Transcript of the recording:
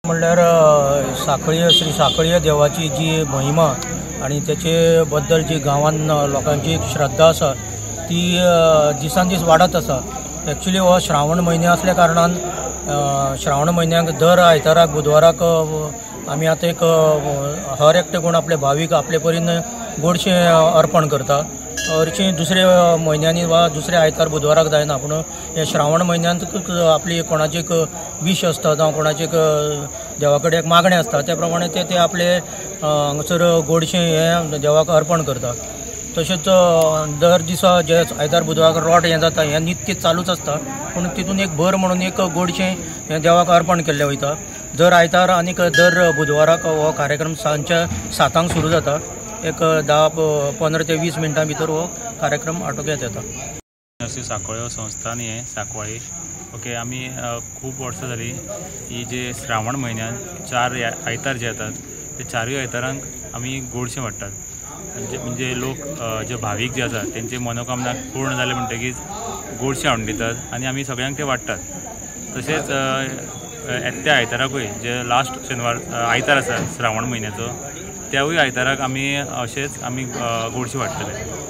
म्हणल्यार साखळीय श्री साखळीय देवाची जी महिमा आणि त्याचे बद्दल जी गांवान लोकांची श्रद्धा आसा ती दिसान दीस वाढत आसा। एक्चुअली हो श्रावण म्हयने असल्या कारणान श्रावण म्हयन्याक दर आयताराक बुधवाराक आमी आतां एक हर एकटे कोण आपले भावीक आपले परीन गोडशें अर्पण करता। हरशीं दुसरे म्हयन्यांनी वा दुसरे आयतार बुधवाराक जायना, पूण हे श्रावण म्हयन्यांत आपली कोणाची एक विश आसता जावं कोणाची एक देवा कडेन एक मागणें आसता त्या प्रमाणे ते आपले हांगसर गोडशें हें देवाक अर्पण करता। तशेंच दर दिसा जे आयतार बुधवाराक रोट हें जाता हें नित्य चालूच आसता, पूण तितून एक भर म्हणून एक गोडशें हें देवाक अर्पण केल्लें वयता। दर आयतार आनीक दर बुधवाराक हो कार्यक्रम सांजच्या 7 सुरू जाता। एक 10-15 ते 20 मिनटां भितर हो कार्यक्रम आटोक्यात येता। अशी साखळ्यो संस्थान हे सांकवाळे ओके आमी खूब वर्सां जाली ही जे श्रावण म्हयन्यात 4 आयतार जे येतात ते 4 आयतारांक आमी गोडशें वाडटात। म्हणजे लोक जे भावीक जे आसात तेंचे मनोकामना पूर्ण जाले म्हणटकीच गोडशें हाडून दितात आनी आमी सगळ्यांक ते वाडटात। तशेंच येत्या आयताराकूय जे लास्ट शेनवार आयतार आसा श्रावण म्हयन्याचो त्यावूय आयताराक आमी अशेंच आमी गोडशें वाडटले।